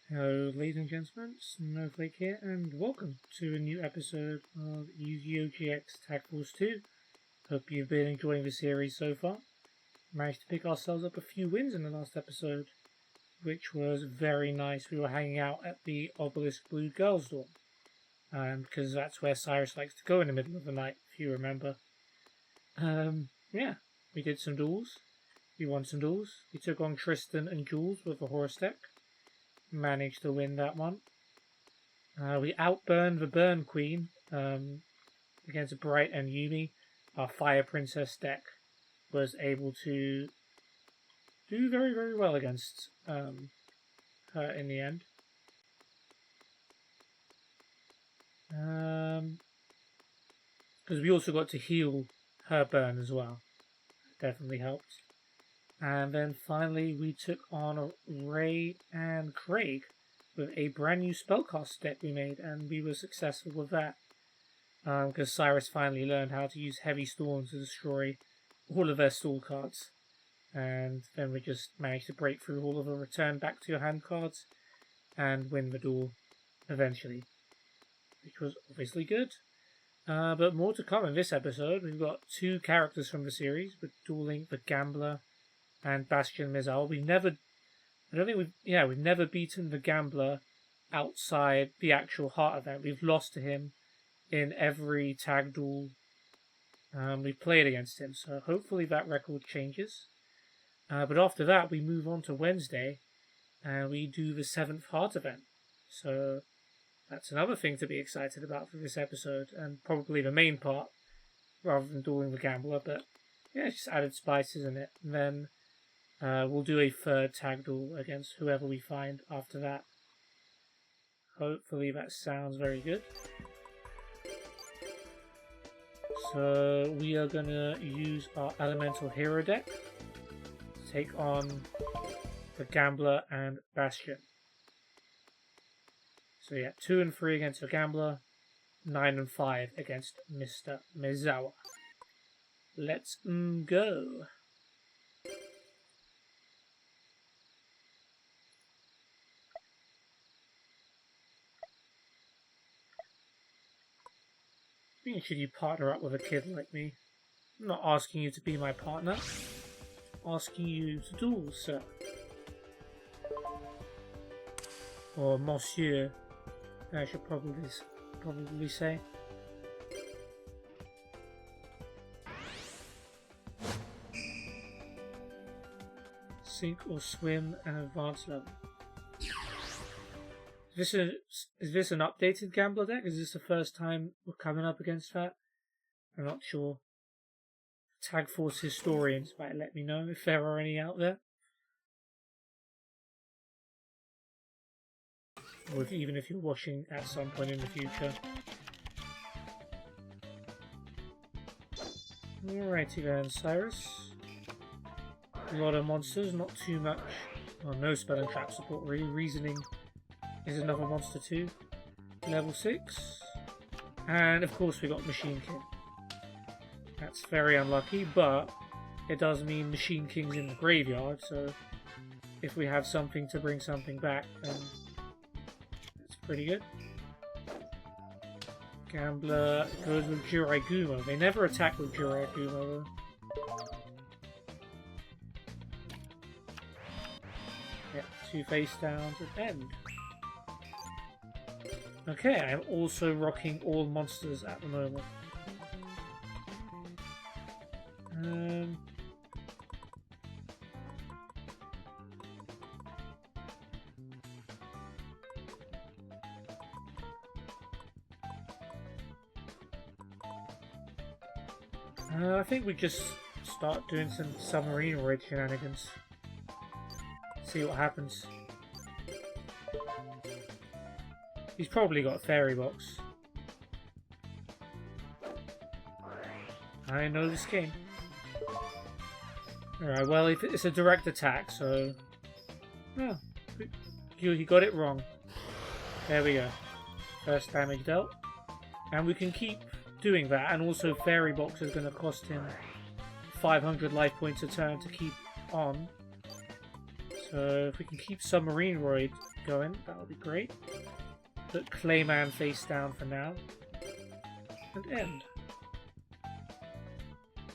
Hello, ladies and gentlemen, Snowflake here, and welcome to a new episode of Yu-Gi-Oh! GX Tag Force 2. Hope you've been enjoying the series so far. Managed to pick ourselves up a few wins in the last episode, which was very nice. We were hanging out at the Obelisk Blue Girls' Dorm, because that's where Syrus likes to go in the middle of the night, if you remember. Yeah, we did some duels. We won some duels. We took on Tristan and Jules with a Horus deck. Managed to win that one. We outburned the Burn Queen against Bright and Yumi. Our Fire Princess deck was able to do very, very well against her in the end. Because we also got to heal her burn as well. Definitely helped. And then finally we took on Ray and Craig with a brand new spellcast deck we made, and we were successful with that. Because Syrus finally learned how to use Heavy Storm to destroy all of their stall cards. And then we just managed to break through all of the return back to your hand cards and win the duel eventually. Which was obviously good. But more to come in this episode. We've got two characters from the series, with dueling the Gambler and Bastion Mizal. We've never beaten the Gambler outside the actual Heart event. We've lost to him in every tag duel we've played against him, so hopefully that record changes. But after that, we move on to Wednesday, and we do the 7th Heart event. So that's another thing to be excited about for this episode, and probably the main part, rather than dueling the Gambler. But yeah, it's just added spices in it. And then we'll do a third tag duel against whoever we find after that. Hopefully that sounds very good. So we are going to use our Elemental Hero deck to take on the Gambler and Bastion. So yeah, 2 and 3 against the Gambler, 9 and 5 against Mr. Mizawa. Let's go. Should you partner up with a kid like me? I'm not asking you to be my partner. I'm asking you to duel, sir. Or monsieur, I should probably say. Sink or swim and advanced level. Is this an updated Gambler deck? Is this the first time we're coming up against that? I'm not sure. Tag Force historians might let me know if there are any out there. Or even if you're watching at some point in the future. Alrighty then, Syrus. A lot of monsters, not too much. Well, no spell and trap support really. Reasoning is another monster too. Level 6. And of course we got Machine King. That's very unlucky, but it does mean Machine King's in the graveyard, so if we have something to bring something back, then it's pretty good. Gambler goes with Jiraigumo. They never attack with Jiraigumo though. Yeah, 2 face downs and end. Okay, I'm also rocking all monsters at the moment. I think we just start doing some submarine raid shenanigans. See what happens. He's probably got a fairy box. I know this game. Alright, well, it's a direct attack, so... Oh, he got it wrong. There we go. First damage dealt. And we can keep doing that, and also fairy box is going to cost him 500 life points a turn to keep on. So if we can keep Submarine Roid going. That would be great. Put Clayman face down for now. And end.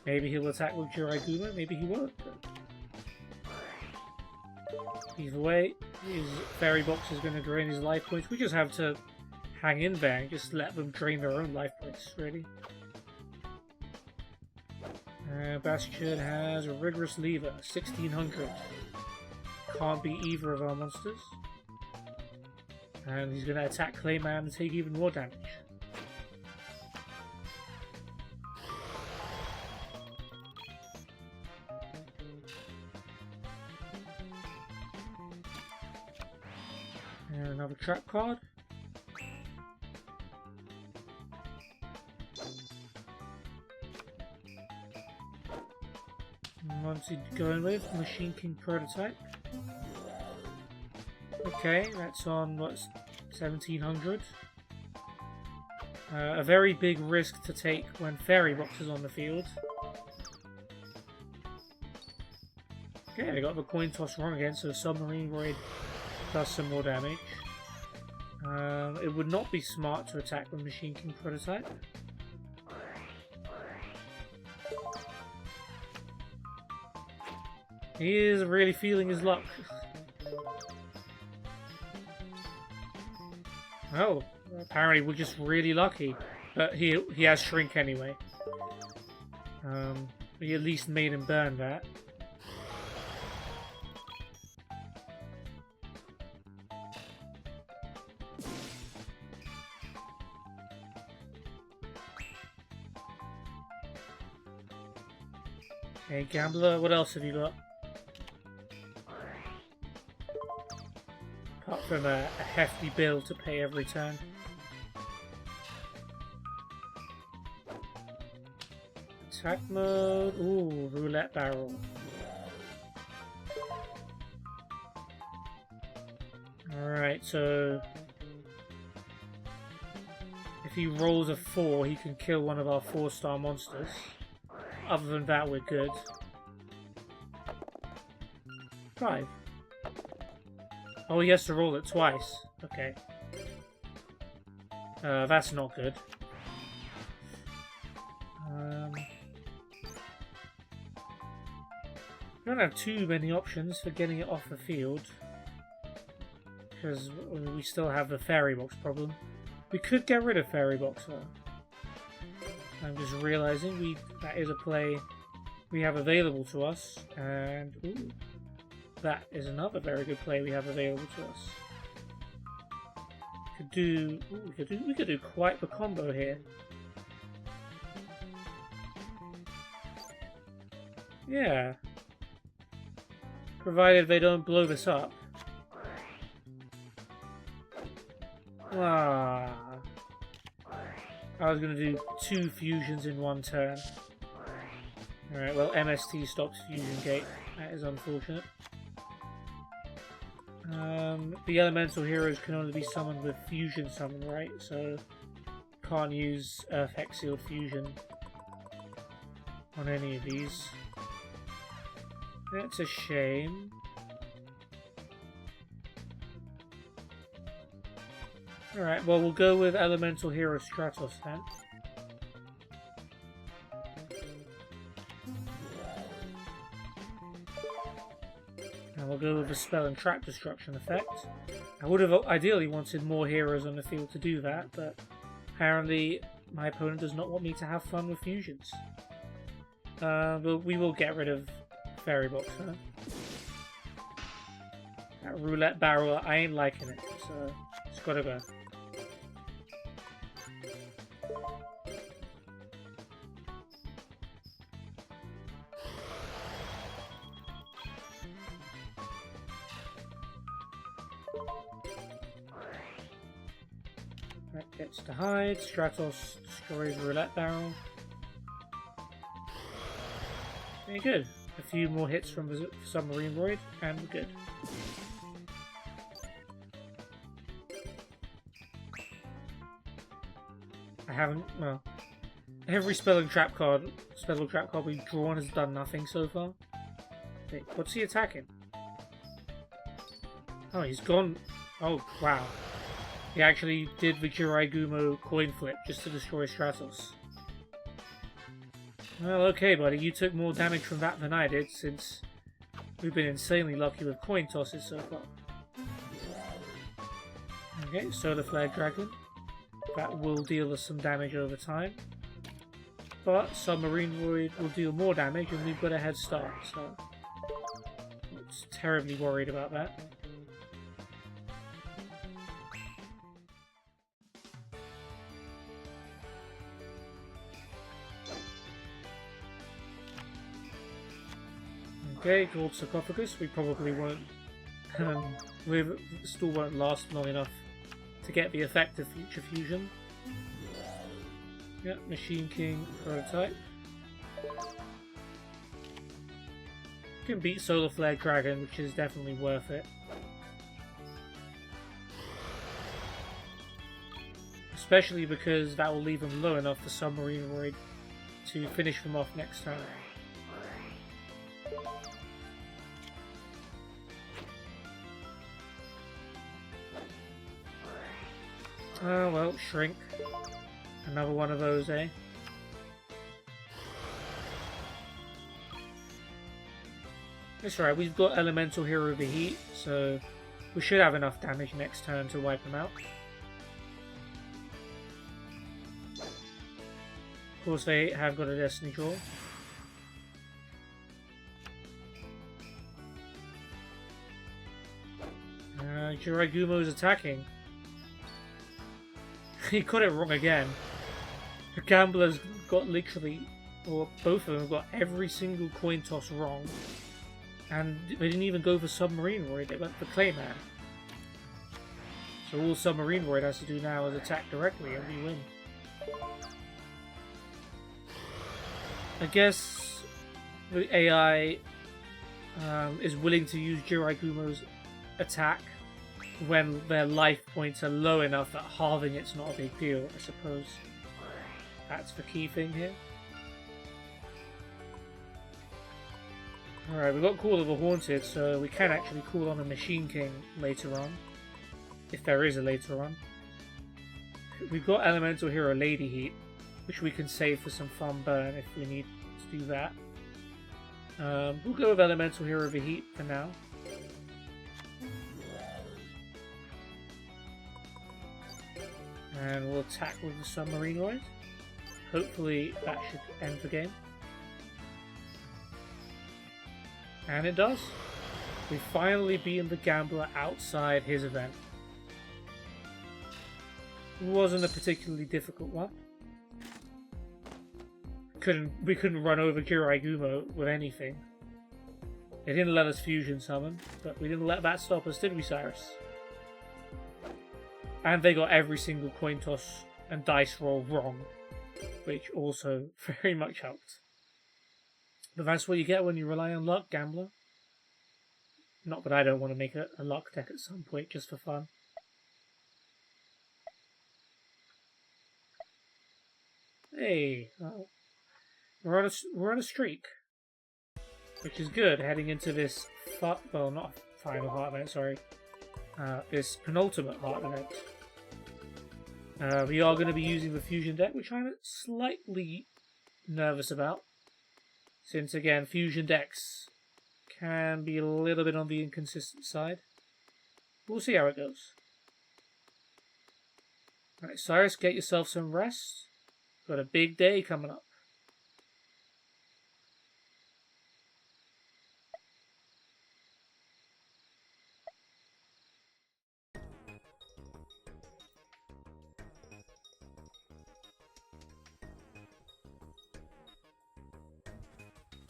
Maybe he'll attack with Jiraiguma, maybe he won't. Either way, his fairy box is going to drain his life points. We just have to hang in there and just let them drain their own life points, really. Bastion has a rigorous lever, 1600. Can't be either of our monsters. And he's going to attack Clayman and take even more damage. And another trap card. What's he going with? Machine King Prototype. Okay, that's on, what's 1700. A very big risk to take when Fairy Box is on the field. Okay, they got the coin toss wrong again, so Submarine Void does some more damage. It would not be smart to attack with Machine King Prototype. He is really feeling his luck. Oh, apparently we're just really lucky. But he has Shrink anyway. We at least made him burn that. Okay, Gambler, what else have you got? Apart from a hefty bill to pay every turn. Attack mode. Ooh, roulette barrel. Alright, so if he rolls a 4, he can kill one of our 4-star monsters. Other than that, we're good. 5. Oh, he has to roll it twice. Okay. That's not good. We don't have too many options for getting it off the field. Because we still have the Fairy Box problem. We could get rid of Fairy Box though. I'm just realizing that is a play we have available to us. And ooh, that is another very good play we have available to us. We could do quite the combo here. Yeah. Provided they don't blow this up. Ah. I was going to do 2 fusions in 1 turn. Alright, well MST stops Fusion Gate. That is unfortunate. The elemental heroes can only be summoned with fusion summon, right? So can't use Earth Hexial Fusion on any of these. That's a shame. Alright, well we'll go with Elemental Hero Stratos then. And we'll go with the Spell and Trap Destruction effect. I would have ideally wanted more heroes on the field to do that, but apparently my opponent does not want me to have fun with fusions. But we will get rid of Fairy Box, huh? That roulette barrel, I ain't liking it, so it's gotta go. That gets to hide. Stratos destroys roulette barrel. Very good. A few more hits from the Submarine Void, and we're good. I haven't, well, every spell and trap card we've drawn has done nothing so far. Wait, what's he attacking? Oh, he's gone. Oh, wow. He actually did the Jiraigumo coin flip just to destroy Stratos. Well, okay, buddy, you took more damage from that than I did, since we've been insanely lucky with coin tosses so far. Okay, Solar Flare Dragon. That will deal us some damage over time. But Submarine Void will deal more damage, and we've got a head start, so I'm not terribly worried about that. Okay, Gold Sarcophagus. We probably won't. We still won't last long enough to get the effect of Future Fusion. Yep, Machine King prototype. Can beat Solar Flare Dragon, which is definitely worth it. Especially because that will leave them low enough for Submarine Void to finish them off next turn. Oh well, Shrink. Another one of those, eh? It's alright, we've got Elemental Hero of the Heat, so we should have enough damage next turn to wipe them out. Of course, they have got a Destiny Draw. Jiraigumo's attacking. He got it wrong again. The Gambler's got literally, or both of them got every single coin toss wrong. And they didn't even go for Submarine Void, they went for Clayman. So all Submarine Void has to do now is attack directly and we win. I guess the AI is willing to use Jiraigumo's attack when their life points are low enough that halving it's not a big deal, I suppose. That's the key thing here. Alright, we've got Call of the Haunted, so we can actually call on a Machine King later on. If there is a later on. We've got Elemental Hero Lady Heat, which we can save for some fun burn if we need to do that. We'll go with Elemental Hero of the Heat for now. And we'll attack with the Submarine Void. Hopefully that should end the game. And it does. We finally beaten the Gambler outside his event. It wasn't a particularly difficult one. We couldn't run over Jiraigumo with anything. They didn't let us fusion summon, but we didn't let that stop us, did we, Syrus? And they got every single coin toss and dice roll wrong, which also very much helped. But that's what you get when you rely on luck, Gambler. Not that I don't want to make a luck deck at some point, just for fun. Hey, well, we're on a streak, which is good heading into this, well, not final heart event, sorry, this penultimate heart event. We are going to be using the fusion deck, which I'm slightly nervous about, since again, fusion decks can be a little bit on the inconsistent side. We'll see how it goes. Alright, Syrus, get yourself some rest. Got a big day coming up.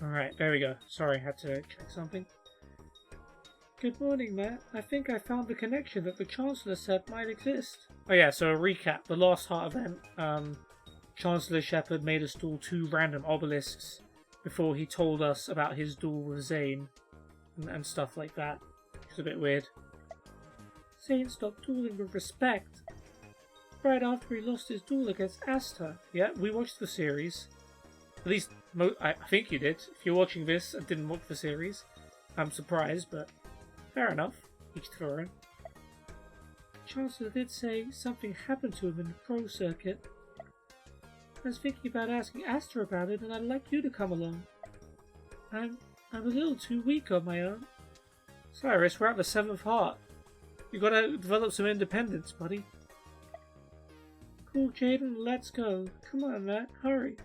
Alright, there we go. Sorry, I had to check something. Good morning, Matt. I think I found the connection that the Chancellor said might exist. Oh yeah, so a recap. The last heart event, Chancellor Shepard made us duel 2 random obelisks before he told us about his duel with Zane and stuff like that. Which is a bit weird. Zane stopped dueling with respect right after he lost his duel against Aster. Yeah, we watched the series. At least, I think you did. If you're watching this and didn't watch the series, I'm surprised, but fair enough. Each to their own. Chancellor did say something happened to him in the pro circuit. I was thinking about asking Aster about it, and I'd like you to come along. I'm a little too weak on my own. Syrus, we're at the 7th heart. You gotta develop some independence, buddy. Cool, Jaden, let's go. Come on, Matt, hurry.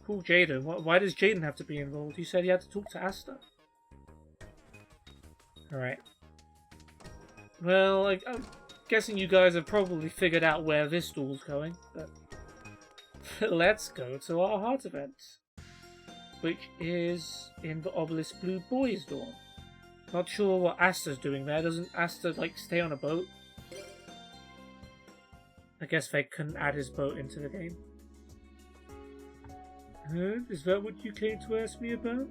Cool, Jaden. Why does Jaden have to be involved? You said he had to talk to Aster. Alright. Well, I'm guessing you guys have probably figured out where this duel's going, but let's go to our heart event, which is in the Obelisk Blue Boys door. Not sure what Aster's doing there. Doesn't Aster, like, stay on a boat? I guess they couldn't add his boat into the game. Is that what you came to ask me about?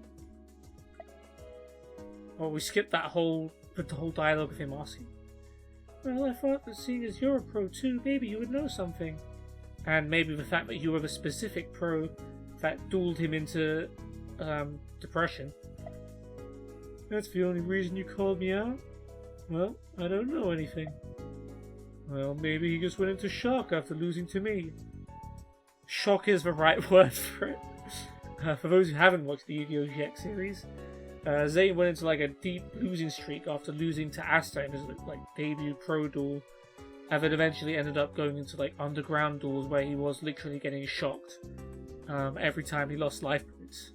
Oh, we skipped the whole dialogue of him asking. Well, I thought that seeing as you're a pro too, maybe you would know something. And maybe the fact that you were the specific pro that dueled him into depression. That's the only reason you called me out? Well, I don't know anything. Well, maybe he just went into shock after losing to me. Shock is the right word for it. For those who haven't watched the Yu-Gi-Oh! GX series, Zane went into like a deep losing streak after losing to Aster in his like debut pro duel, and then eventually ended up going into like underground duels where he was literally getting shocked every time he lost life points.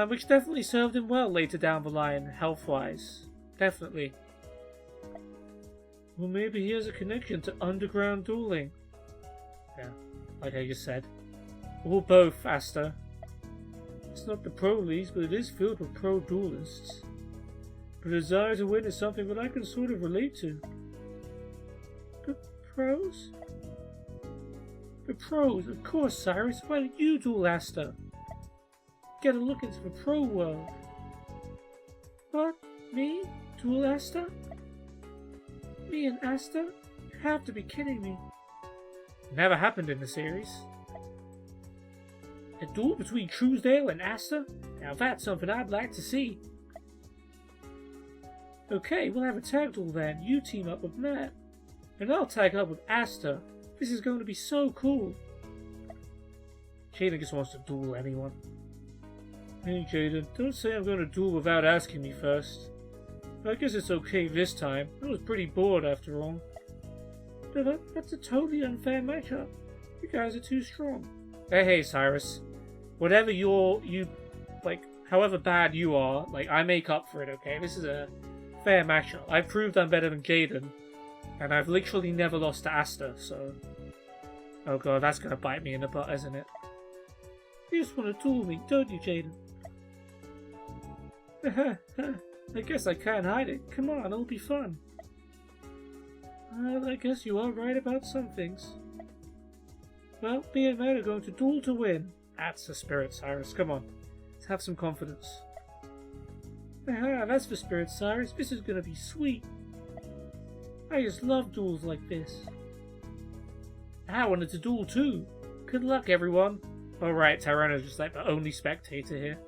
Which definitely served him well later down the line, health-wise. Definitely. Well, maybe he has a connection to underground dueling. Yeah, like I just said. Or both, Aster. It's not the pro leagues, but it is filled with pro duelists. The desire to win is something that I can sort of relate to. The pros? The pros, of course, Syrus. Why don't you duel Aster? Get a look into the pro world. What? Me? Duel Aster? Me and Aster? You have to be kidding me. Never happened in the series. A duel between Truesdale and Aster? Now that's something I'd like to see. Okay, we'll have a tag duel then. You team up with Matt. And I'll tag up with Aster. This is going to be so cool. Jaden just wants to duel anyone. Hey Jaden, don't say I'm going to duel without asking me first. I guess it's okay this time. I was pretty bored after all. No, that's a totally unfair matchup. You guys are too strong. Hey Syrus. Whatever however bad you are, I make up for it, okay? This is a fair matchup. I've proved I'm better than Jaden. And I've literally never lost to Aster, so... Oh god, that's gonna bite me in the butt, isn't it? You just want to duel me, don't you, Jaden? I guess I can't hide it. Come on, it'll be fun. Well, I guess you are right about some things. Well, me and Matt are going to duel to win. That's the spirit, Syrus. Come on. Let's have some confidence. Aha, that's the spirit, Syrus. This is going to be sweet. I just love duels like this. I wanted to duel too. Good luck, everyone. Alright, Tyranno's just like the only spectator here.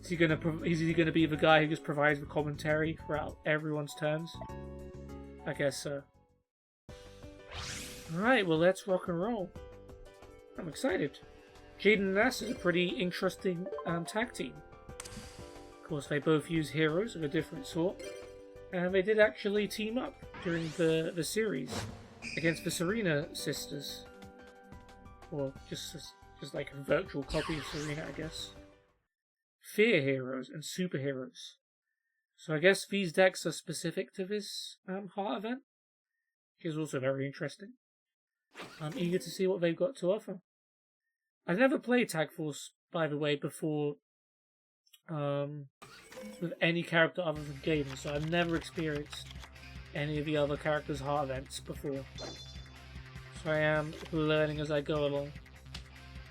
Is he gonna be the guy who just provides the commentary throughout everyone's turns? I guess so. Alright, well let's rock and roll. I'm excited. Jaden and Aster is a pretty interesting tag team. Of course, they both use heroes of a different sort. And they did actually team up during the series against the Serena sisters. Or just like a virtual copy of Serena, I guess. Fear heroes and superheroes. So I guess these decks are specific to this heart event, which is also very interesting. I'm eager to see what they've got to offer. I've never played Tag Force, by the way, before with any character other than Jaden, so I've never experienced any of the other characters' heart events before. So I am learning as I go along.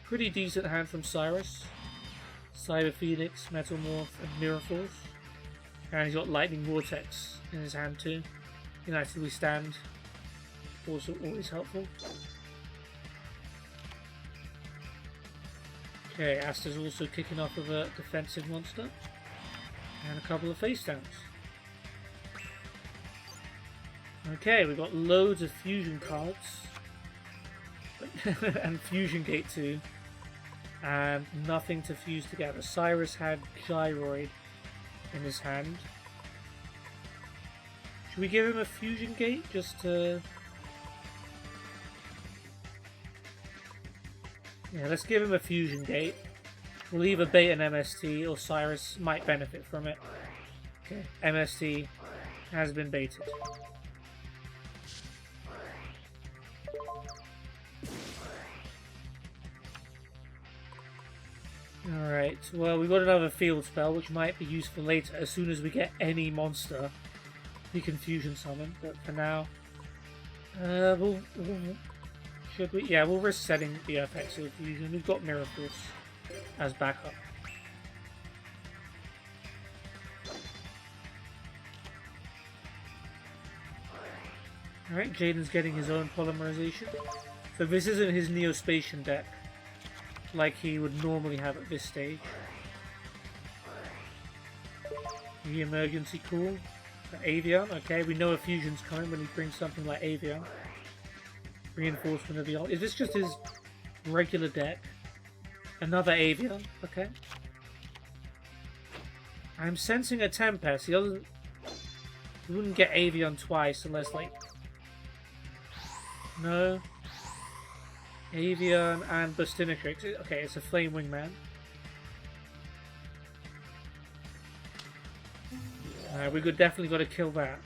Pretty decent hand from Syrus. Cyber Phoenix, Metamorph, and Mirror Force. And he's got Lightning Vortex in his hand too. United We Stand. Also always helpful. Okay, Aster's also kicking off with a defensive monster. And a couple of face downs. Okay, we've got loads of fusion cards. And fusion gate 2. And nothing to fuse together. Syrus had gyroid in his hand. Should we give him a fusion gate just to... Yeah, let's give him a fusion gate. We'll either bait an MST or Syrus might benefit from it. Okay, MST has been baited. Alright, well we've got another field spell which might be useful later as soon as we get any monster we can fusion summon, but for now should we? Yeah, we'll risk setting the FX fusion. We've got Mirror Force as backup. Alright, Jaden's getting his own polymerization. So this isn't his Neospatian deck like he would normally have at this stage. The emergency call. Avian, okay, we know a fusion's coming when he brings something like Avian. Reinforcement of the ult. Is this just his regular deck? Another Avian, okay. I'm sensing a Tempest. He wouldn't get Avian twice unless, like... No. Avian and Bustinatrix. Okay, it's a Flame Wingman. We could definitely got to kill that.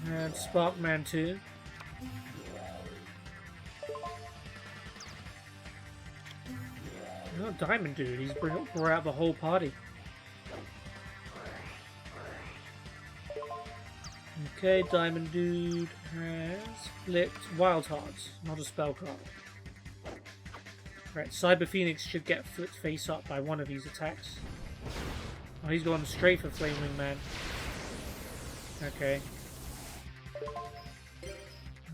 And Sparkman 2. Oh, Diamond Dude, he's brought out the whole party. Okay, Diamond Dude has flipped Wild Hearts, not a spell card. Right, Cyber Phoenix should get flipped face up by one of these attacks. Oh, he's gone straight for Flame Wingman. Okay.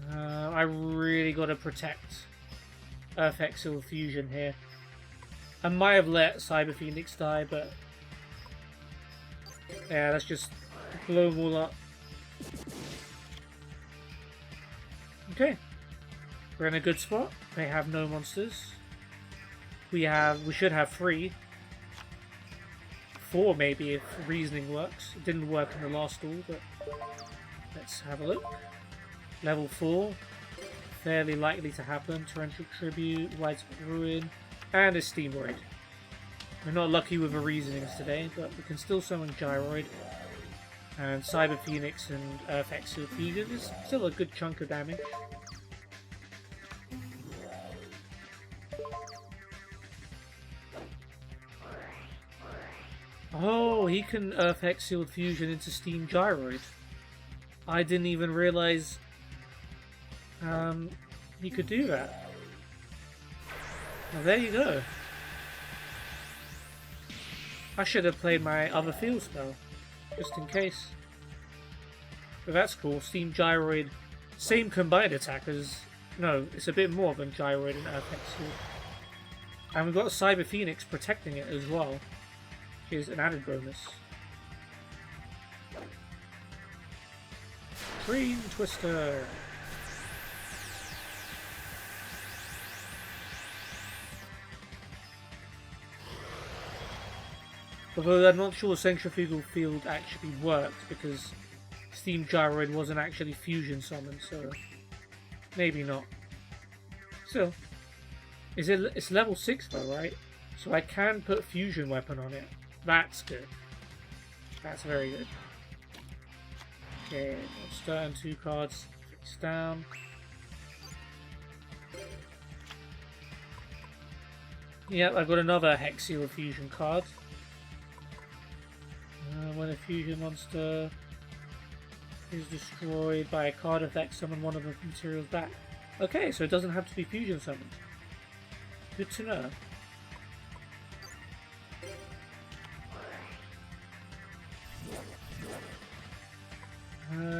I really got to protect Earth Exile Fusion here. I might have let Cyber Phoenix die, but yeah, let's just blow them all up. Okay, we're in a good spot. They have no monsters. We should have 3. 4 maybe if reasoning works. It didn't work in the last duel, but let's have a look. Level 4, fairly likely to happen. Torrential Tribute, Widespread Ruin, and a Steamoid. We're not lucky with the reasonings today, but we can still summon Gyroid. And Cyber Phoenix and Earth Exile Fusion is still a good chunk of damage. Oh, he can Earth Exile Fusion into Steam Gyroid. I didn't even realize he could do that. Well, there you go. I should have played my other field spell, just in case. But that's cool. Steam Gyroid, same combined attack as... No, it's a bit more than Gyroid and Earth Exile. And we've got Cyber Phoenix protecting it as well, which is an added bonus. Dream Twister! Although I'm not sure Centrifugal Field actually worked because Steam Gyroid wasn't actually fusion summoned, so maybe not. Still, it's level 6 though, right? So I can put fusion weapon on it. That's good. That's very good. Okay, let's start on 2 cards face down. Yep, I've got another Hexial fusion card. When a fusion monster is destroyed by a card effect, summon one of the materials back. Okay, so it doesn't have to be fusion summoned. Good to know.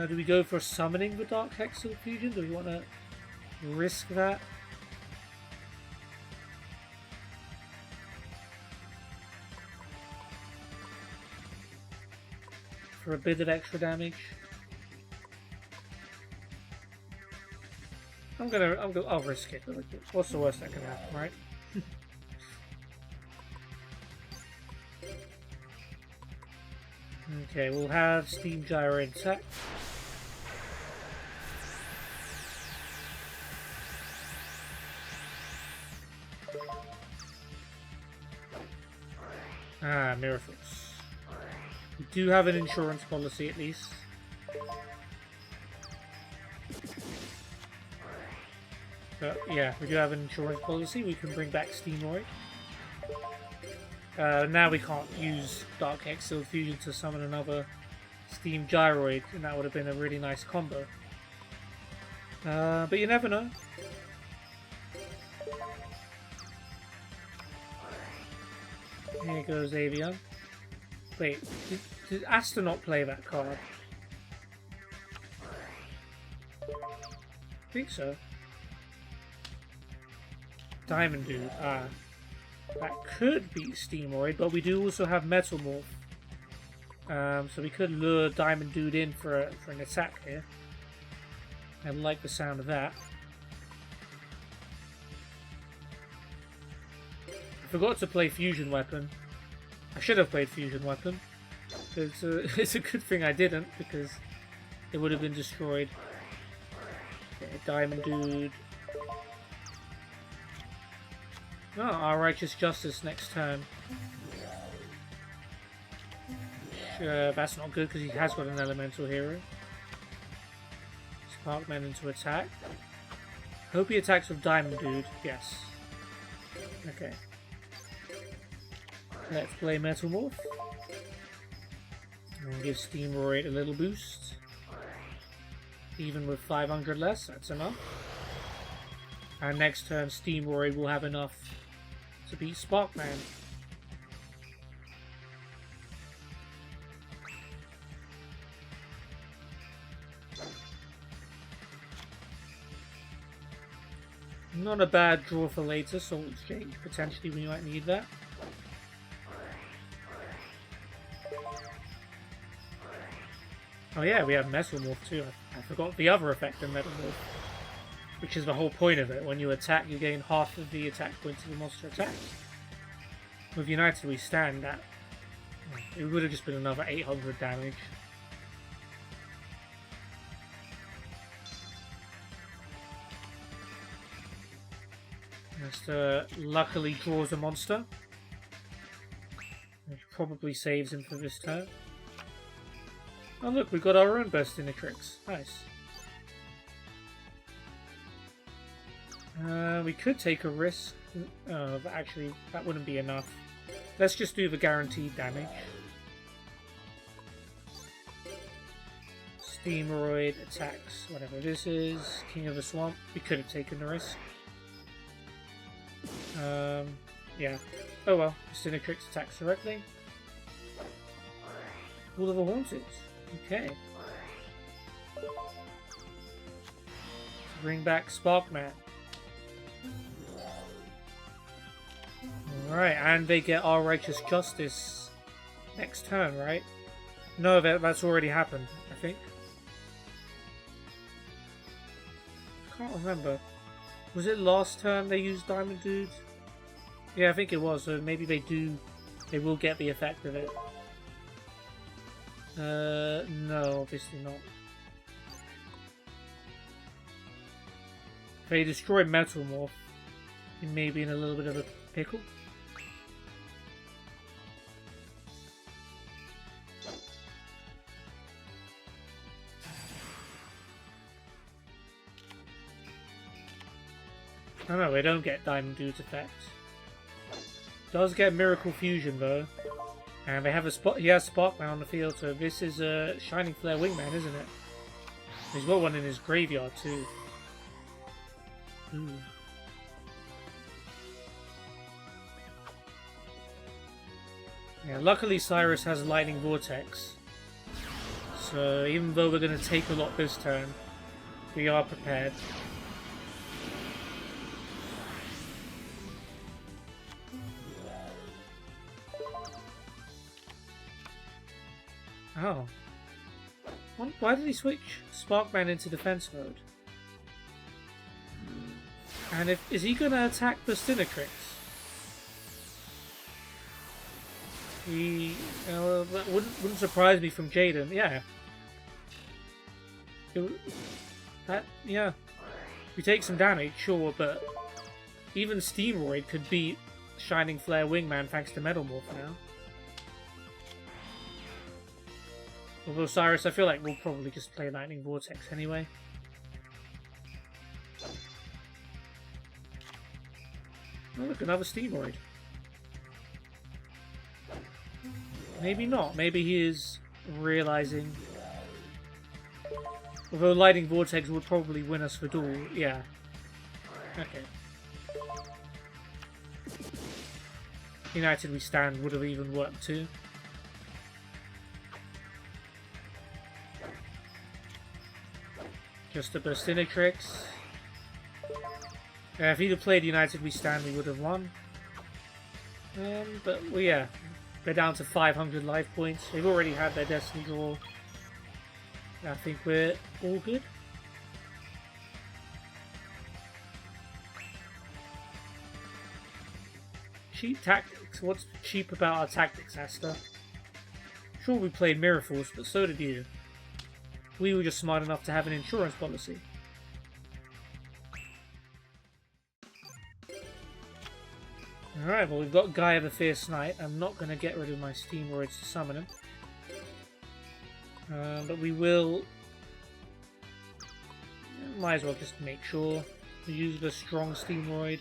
Do we go for summoning the Dark Hexal Fusion? Do we want to risk that? for a bit of extra damage. I'll risk it. What's the worst that can happen, right? Okay, we'll have Steam Gyrate attack. Ah, miracles. We do have an insurance policy at least. But yeah, we do have an insurance policy. We can bring back Steamoid. Now we can't use Dark Exiled Fusion to summon another Steam Gyroid, and that would have been a really nice combo. But you never know. Here goes Avian. Wait, did Aster not play that card? I think so. Diamond Dude, that could beat Steamoid, but we do also have Metal Morph. So we could lure Diamond Dude in for an attack here. I like the sound of that. I forgot to play Fusion Weapon. I should have played Fusion Weapon. It's a good thing I didn't, because it would have been destroyed. Okay, Diamond Dude. Oh, our Righteous Justice next turn. That's not good because he has got an Elemental Hero. Sparkman into attack. Hope he attacks with Diamond Dude. Yes. Okay. Let's play Metal Morph. And give Steamoid a little boost. Even with 500 less, that's enough. And next turn, Steamoid will have enough to beat Sparkman. Not a bad draw for later, Salt Exchange. Potentially we might need that. Oh yeah, we have Metal Morph too. I forgot the other effect in Metal Morph, which is the whole point of it. When you attack, you gain half of the attack points of the monster attacks. With United We Stand, that it would have just been another 800 damage. Aster luckily draws a monster, which probably saves him for this turn. Oh look, we got our own Burstinatrix. Nice. We could take a risk. But actually, that wouldn't be enough. Let's just do the guaranteed damage. Steamoid attacks whatever this is. King of the Swamp. We could have taken the risk. Yeah. Oh well. Burstinatrix attacks directly. All of the Haunted. Okay. Bring back Sparkman. Alright, and they get our Righteous Justice next turn, right? No, that's already happened, I think. I can't remember. Was it last turn they used Diamond Dude? Yeah, I think it was, so maybe they will get the effect of it. No, obviously not. If they destroy Metal Morph, he may be in a little bit of a pickle. Oh no, they don't get Diamond Dude's effect. Does get Miracle Fusion though. And they have he has Sparkman on the field, so this is a Shining Flare Wingman, isn't it? He's got one in his graveyard too. Ooh. Yeah, luckily Syrus has Lightning Vortex. So even though we're going to take a lot this turn, we are prepared. Oh, Why did he switch Sparkman into defense mode? And is he gonna attack the Stinatrix? That wouldn't surprise me from Jaden. Yeah. Yeah. We take some damage, sure, but even Steamroid could beat Shining Flare Wingman thanks to Metal Morph now. Although Syrus, I feel like we'll probably just play Lightning Vortex anyway. Oh look, another Steamroid. Maybe not. Maybe he is realizing... Although Lightning Vortex would probably win us for duel. Yeah. Okay. United We Stand would have even worked too. Just a Burstinatrix. If he'd have played United We Stand, we would have won. But, well, yeah. They're down to 500 life points. They've already had their Destiny draw. I think we're all good. Cheap tactics. What's cheap about our tactics, Aster? Sure, we played Mirror Force, but so did you. We were just smart enough to have an insurance policy. Alright, well we've got Gaia the Fierce Knight. I'm not going to get rid of my Steamroids to summon him. But we will... Might as well just make sure we use the strong Steamroid.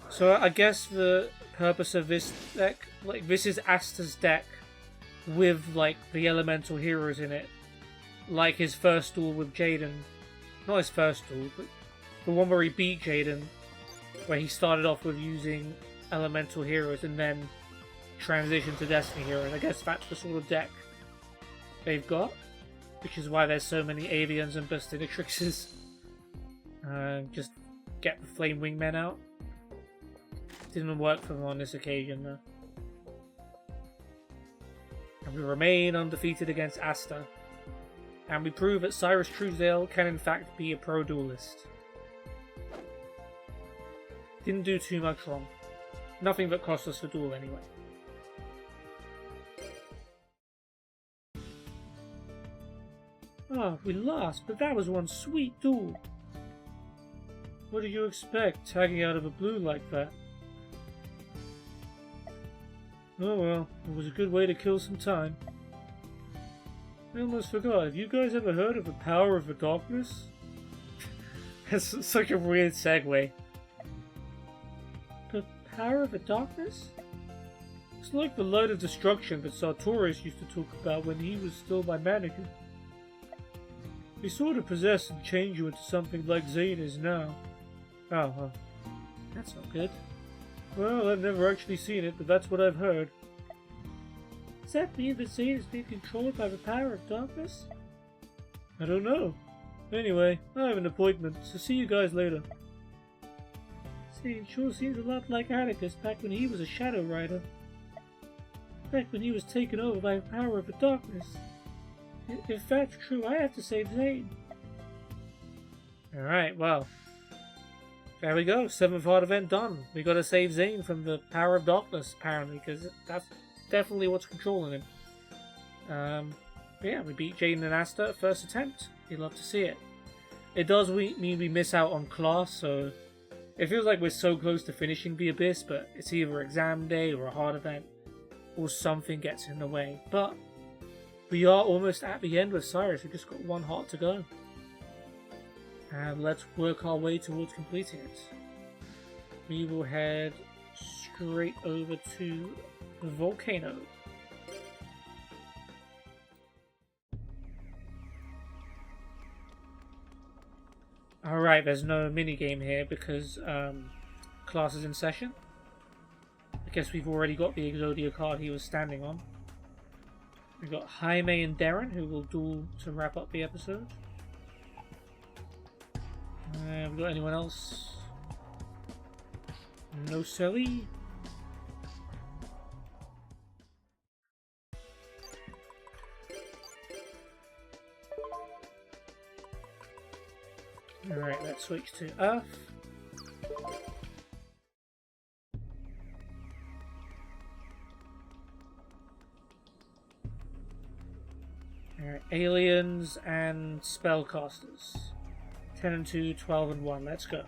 So I guess the purpose of this deck, like this is Aster's deck with like the elemental heroes in it. Like his first duel with Jaden. Not his first duel, but the one where he beat Jaden. Where he started off with using elemental heroes and then transitioned to Destiny heroes. I guess that's the sort of deck they've got. Which is why there's so many Avians and Burstinatrixes. Just get the Flame Wingmen out. Didn't work for them on this occasion though. And we remain undefeated against Aster. And we prove that Syrus Truesdale can in fact be a pro duelist. Didn't do too much wrong. Nothing that cost us the duel anyway. Ah, we lost, but that was one sweet duel. What did you expect, tagging out of the blue like that? Oh well, it was a good way to kill some time. I almost forgot, have you guys ever heard of the power of the darkness? That's such a weird segue. The power of the darkness? It's like the light of destruction that Sartorius used to talk about when he was still my manager. They sort of possess and change you into something like Zane is now. Oh, that's not good. Well, I've never actually seen it, but that's what I've heard. Does that mean that Zane is being controlled by the power of darkness? I don't know. Anyway, I have an appointment, so see you guys later. Zane sure seems a lot like Atticus back when he was a Shadow Rider. Back when he was taken over by the power of the darkness. If that's true, I have to save Zane. Alright, well. There we go, 7th hard event done. We gotta save Zane from the power of darkness, apparently, because that's definitely what's controlling him. Yeah, we beat Jaden and Aster first attempt. You'd love to see it. It does mean we miss out on class, so it feels like we're so close to finishing the Abyss, but it's either exam day or a hard event, or something gets in the way. But we are almost at the end with Syrus. We've just got one heart to go. And let's work our way towards completing it. We will head straight over to the volcano. Alright, there's no minigame here because class is in session. I guess we've already got the Exodia card he was standing on. We've got Jaime and Darren who will duel to wrap up the episode. Have we got anyone else? No silly. switch to Earth. Alright, aliens and spellcasters. 10 and 2, 12 and 1. Let's go.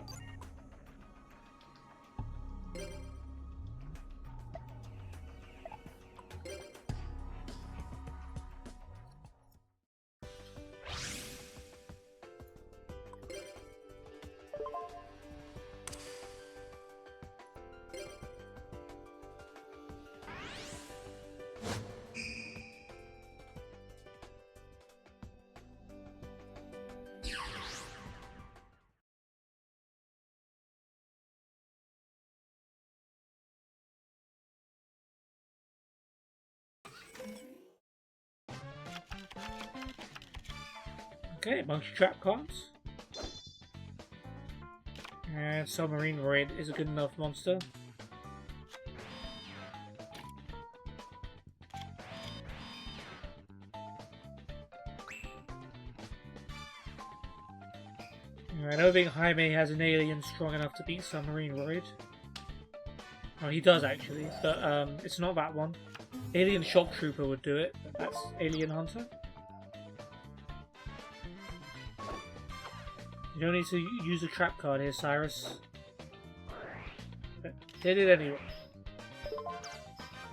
Okay, bunch of trap cards. And Submarine Raid is a good enough monster. I don't think Jaime has an alien strong enough to beat Submarine Raid. Oh, he does actually, but it's not that one. Alien Shock Trooper would do it, but that's Alien Hunter. You don't need to use a trap card here, Syrus. But did it anyway.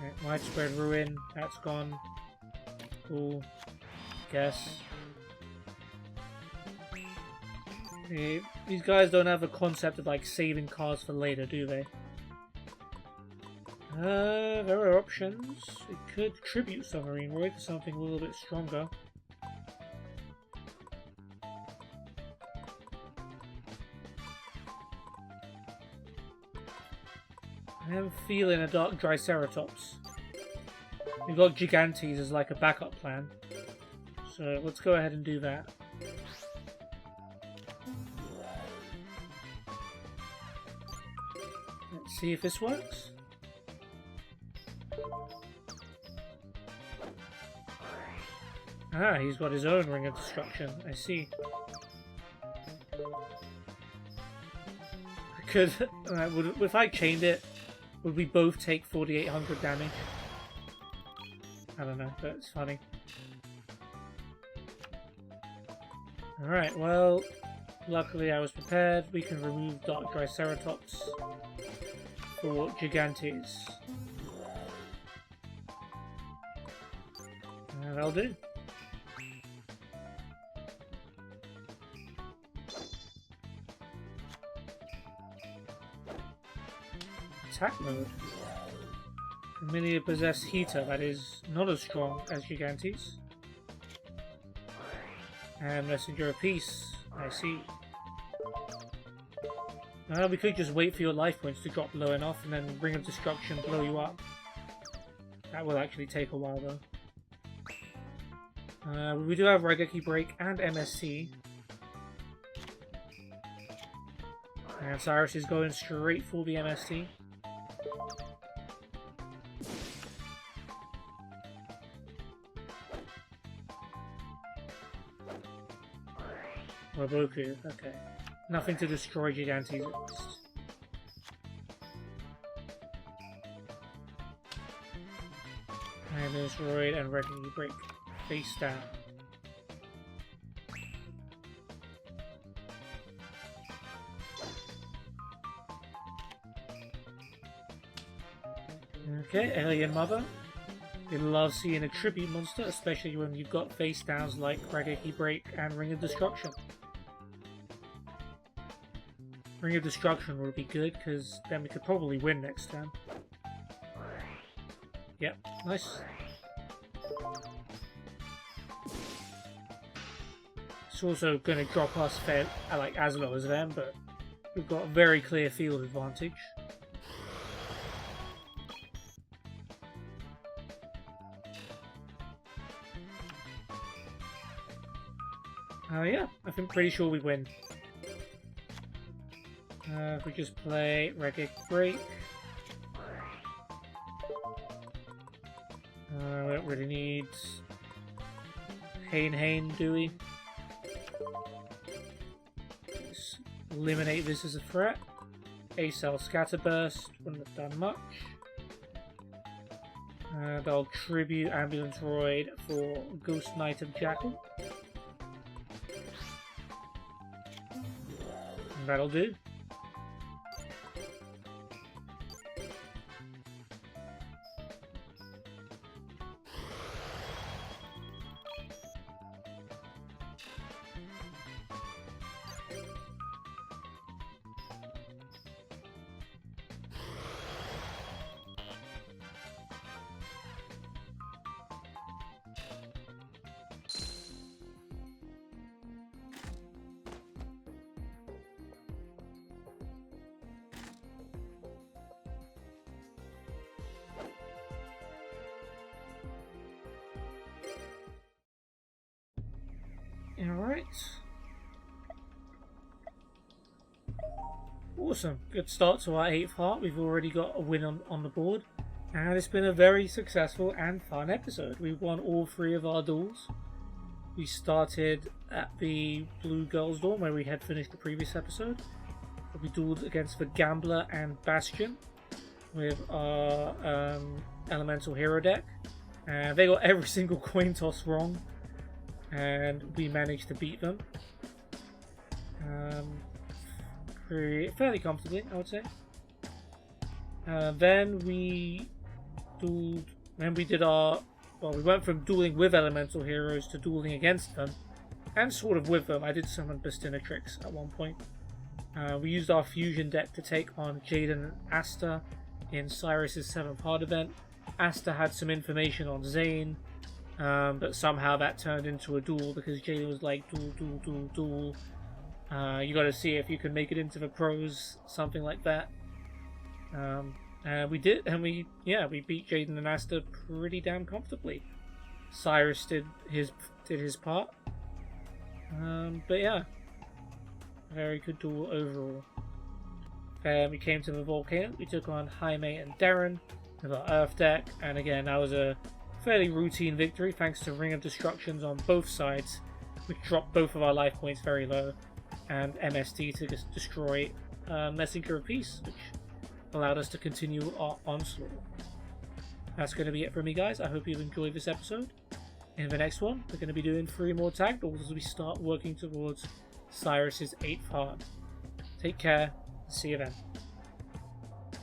Right, Widespread Ruin, that's gone. Cool. Guess. Okay, these guys don't have a concept of like saving cards for later, do they? There are options. We could tribute Submarine Raid for something a little bit stronger. I am feeling a Dark Triceratops. We've got Gigantes as like a backup plan. So let's go ahead and do that. Let's see if this works. Ah, he's got his own Ring of Destruction. I see. I could... if I chained it, would we both take 4,800 damage? I don't know, but it's funny. Alright, well, luckily I was prepared. We can remove Dark Triceratops for Gigantes. And that'll do. Attack mode. Familiar possessed Heater, that is not as strong as Gigantes. And Messenger of Peace, I see. We could just wait for your life points to drop low enough and then Ring of Destruction blow you up. That will actually take a while though. We do have Raigeki Break and MSC. And Syrus is going straight for the MSC. Roboku, okay. Nothing to destroy Gigantes at least. And there's Roid and Raigeki Break. Face down. Okay, Alien Mother. We love seeing a tribute monster, especially when you've got face downs like Raigeki Break and Ring of Destruction. Ring of Destruction would be good, because then we could probably win next turn. Yep, nice. It's also going to drop us like as low as them, but we've got a very clear field advantage. Yeah, I'm pretty sure we win. If we just play Raigeki Break. We don't really need Hain, do we? eliminate this as a threat. A-Cell Scatterburst wouldn't have done much. And I'll tribute Ambulance Droid for Ghost Knight of Jackal. And that'll do. Alright. Awesome. Good start to our 8th heart. We've already got a win on the board. And it's been a very successful and fun episode. We've won all 3 of our duels. We started at the Blue Girls Dorm where we had finished the previous episode. We dueled against the Gambler and Bastion with our Elemental Hero deck. And they got every single coin toss wrong. And we managed to beat them fairly comfortably, I would say. Then we dueled, and we did we went from dueling with elemental heroes to dueling against them, and sort of with them. I did summon Tricks at one point. We used our fusion deck to take on Jaden and Aster in Syrus' 7th heart event. Aster had some information on Zane, but somehow that turned into a duel because Jaden was like, duel. You gotta see if you can make it into the pros, something like that. And we did, and we beat Jaden and Aster pretty damn comfortably. Syrus did his part. But yeah, very good duel overall. Then we came to the volcano. We took on Jaime and Darren with our Earth deck, and again that was a fairly routine victory thanks to Ring of Destructions on both sides, which dropped both of our life points very low, and MSD to destroy Messenger of Peace, which allowed us to continue our onslaught. That's going to be it for me, guys. I hope you've enjoyed this episode. In the next one, we're going to be doing 3 more tag duels as we start working towards Syrus' 8th heart. Take care, see you then.